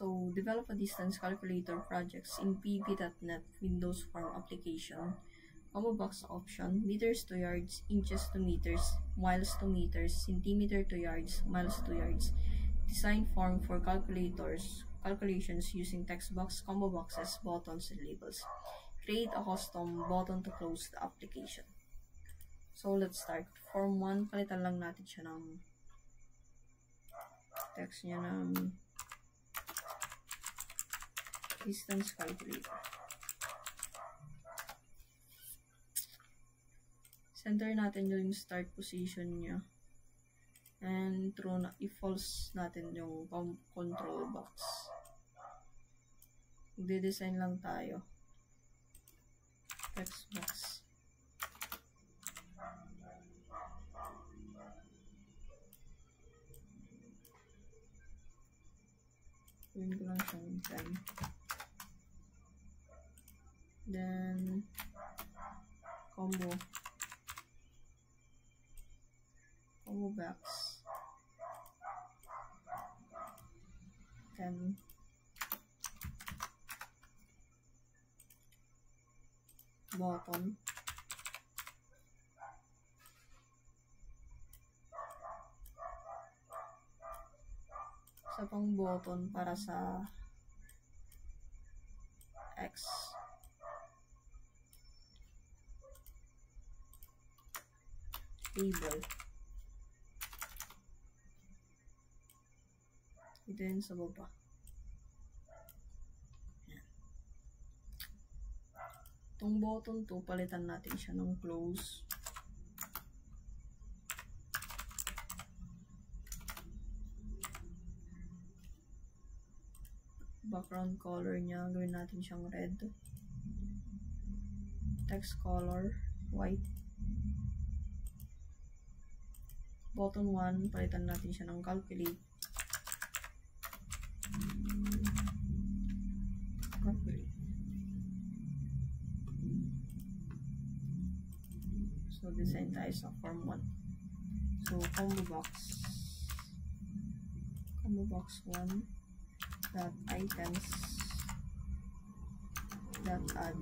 So, develop a distance calculator projects in pb.NET Windows Form application. Combo box option, meters to yards, inches to meters, miles to meters, centimeter to yards, miles to yards. Design form for calculations using text box, combo boxes, buttons, and labels. Create a custom button to close the application. So, let's start. Form 1, palitan lang natin siya ng text niya ng distance calculator. Center natin yung start position niya. And true na, i-false natin yung control box. Magde-design lang tayo. Text box. Gawin ko lang siyang 10. Then, combo box 10. Button isa pang button para sa X. Label. Ito yun sa baba. Yan. Itong button to, palitan natin siya ng close. Background color niya, gawin natin siyang red. Text color, white. Button 1, palitan natin siya ng calculate. So, design tayo sa form 1. So, combo box 1 dot items dot add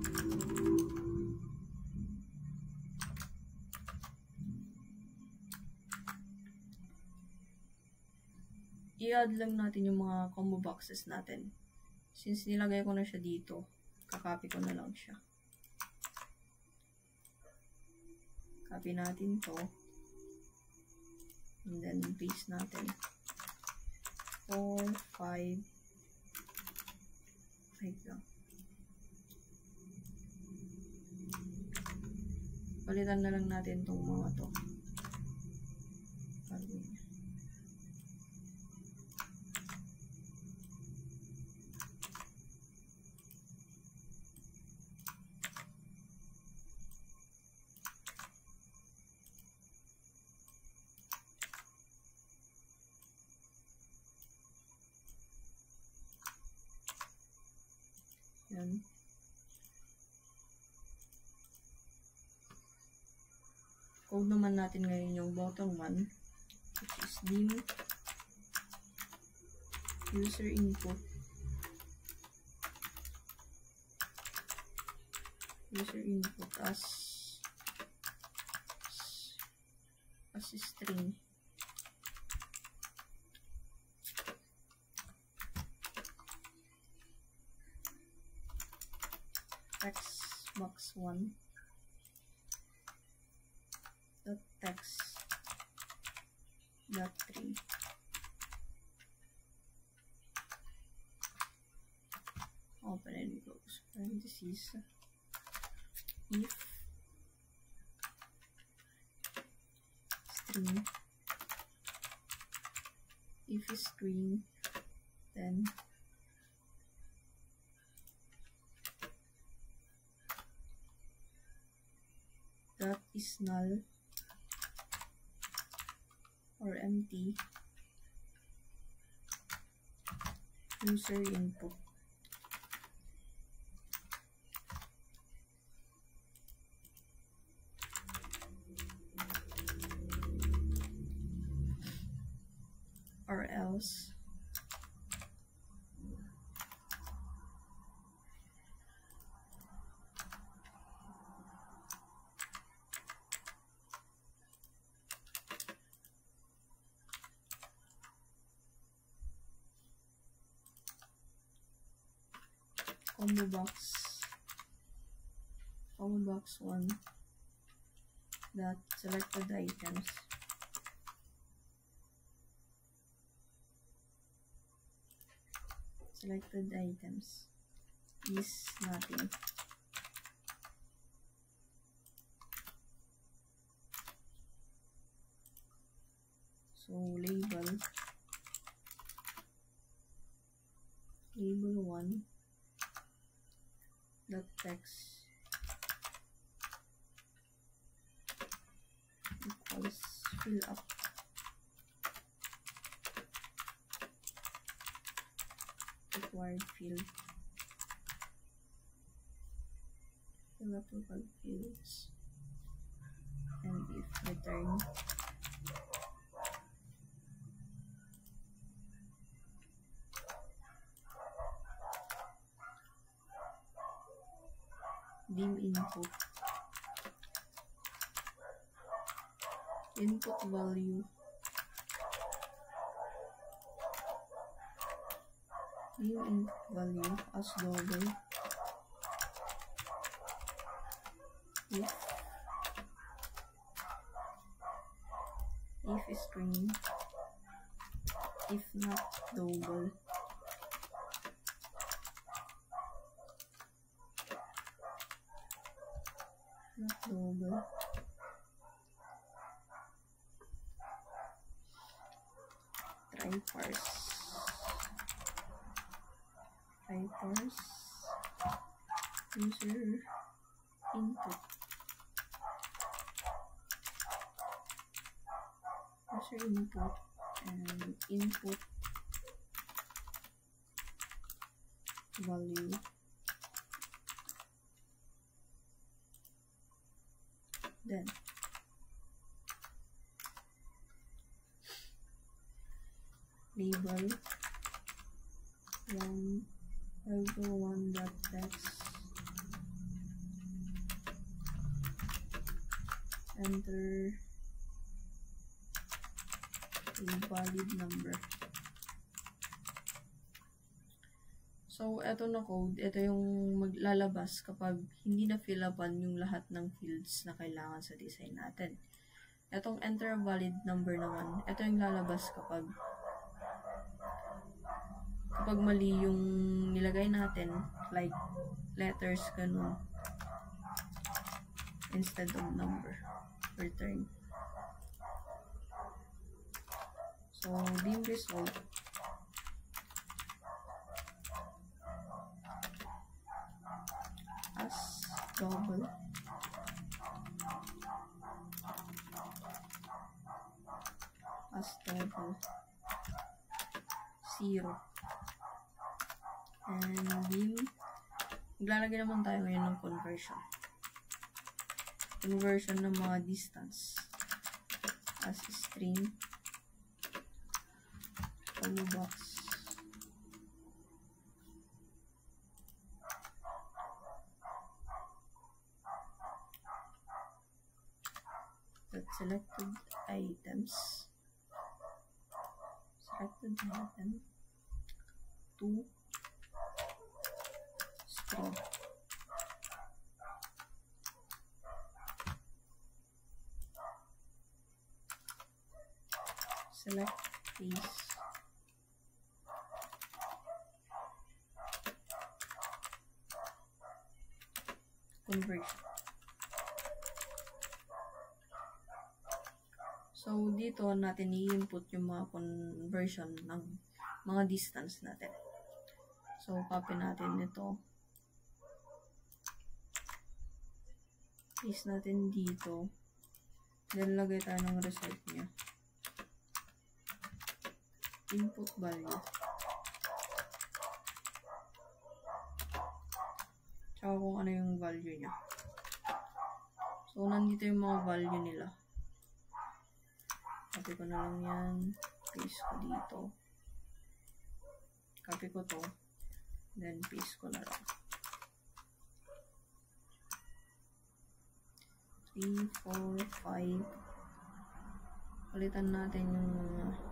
i-add lang natin yung mga combo boxes natin. Since nilagay ko na siya dito, kakopy ko na lang siya. Copy natin to. And then paste natin. 4, 5 lang. Palitan na lang natin itong mga to. Yan. Code naman natin ngayon yung button 1, which is dim user input as string. Text box 1 dot text dot 3 open and close parentheses if string then that is null or empty user input. Or else combo box 1 that selected items is nothing. So label 1 dot text equals fill up required field. Fill up local fields, and if return dim input value as double if string, if not double. Try parse user input and input value then label 1 dot text enter a valid number. So, eto na code, ito yung maglalabas kapag hindi na fill upan yung lahat ng fields na kailangan sa design natin. Etong enter a valid number naman, ito yung lalabas kapag mali yung nilagay natin, like letters, ganun, instead of number, return. So, dim result as double zero. And dim, maglalagay naman tayo ngayon ng conversion ng mga distance as string combo box that selected item to string. Select paste conversion. So, dito natin i-input yung mga conversion ng mga distance natin. So, copy natin ito. Paste natin dito. Then, lagay tayo ng result niya. Input value. Tsaka kung ano yung value niya. So, nandito yung mga value nila. Copy ko na lang yan. Paste ko dito. Copy ko to. Then, paste ko na lang. 3, 4, 5. Palitan natin yung mga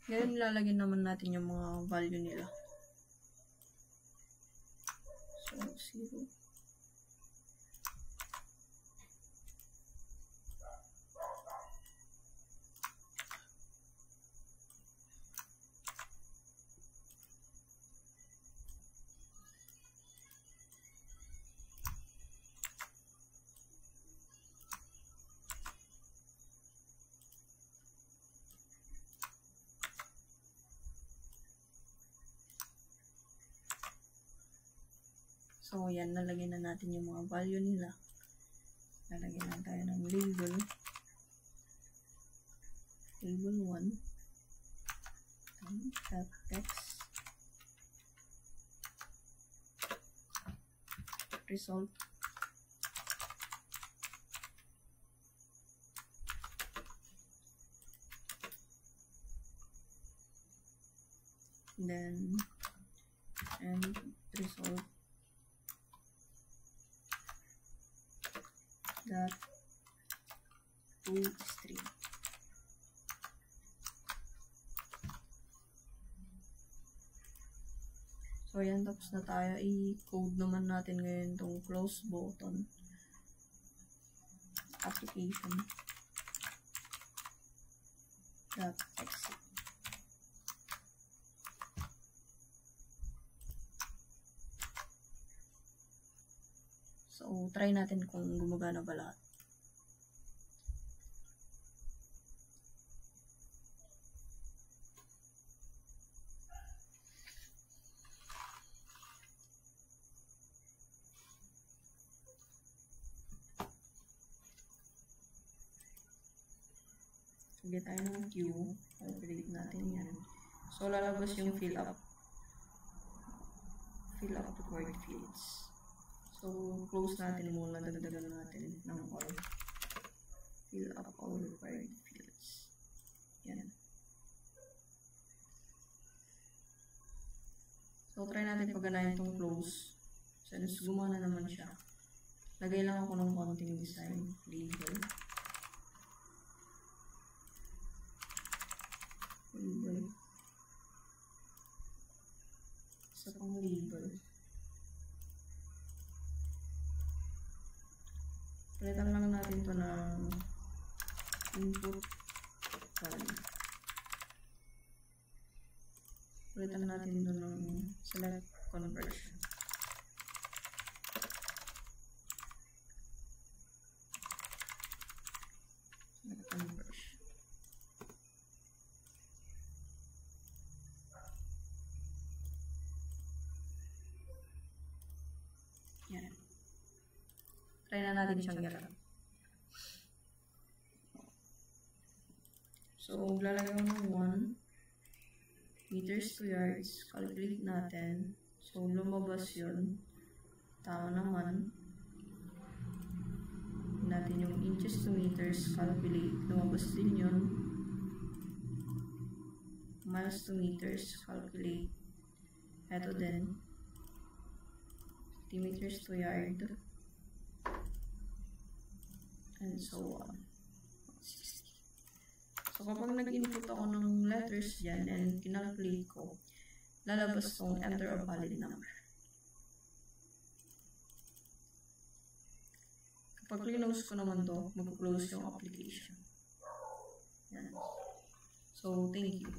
Ngayon, lalagyan naman natin yung mga value nila. So, 0. So, yan, nalagyan na natin yung mga value nila. Nalagyan na tayo ng label. Label 1. Text. Result. Then, and result. That to string. So, yan, tapos na tayo. I-code naman natin ngayon itong close button. Application. That exit. So, try natin kung gumagana ba lahat. Sige tayo ng queue. Calculate natin yan. So, lalabas yung fill up required fields. So, close natin muna. Dagdagan natin ng all. Fill up all required fields. Yan. So, try natin pagganahin itong close. Since gumana naman siya. Lagay lang ako ng konting design label. Isa pang label. Palitan lang natin ito ng input value. Palitan natin ito ng select conversion. Select conversion. Yan. Try na natin siyang gano'n. So, lalagay ko ng 1 meters to yards. Calculate natin. So, lumabas yun. Tama naman. Natin yung inches to meters. Calculate. Lumabas din yun. Miles to meters. Calculate. Ito din. Meters to yard. And so on. So, kapag nag-input ako ng letters dyan and kinalculate ko, lalabas tong enter a valid number. Kapag close ko naman to, mag-close yung application. Yan. So, thank you.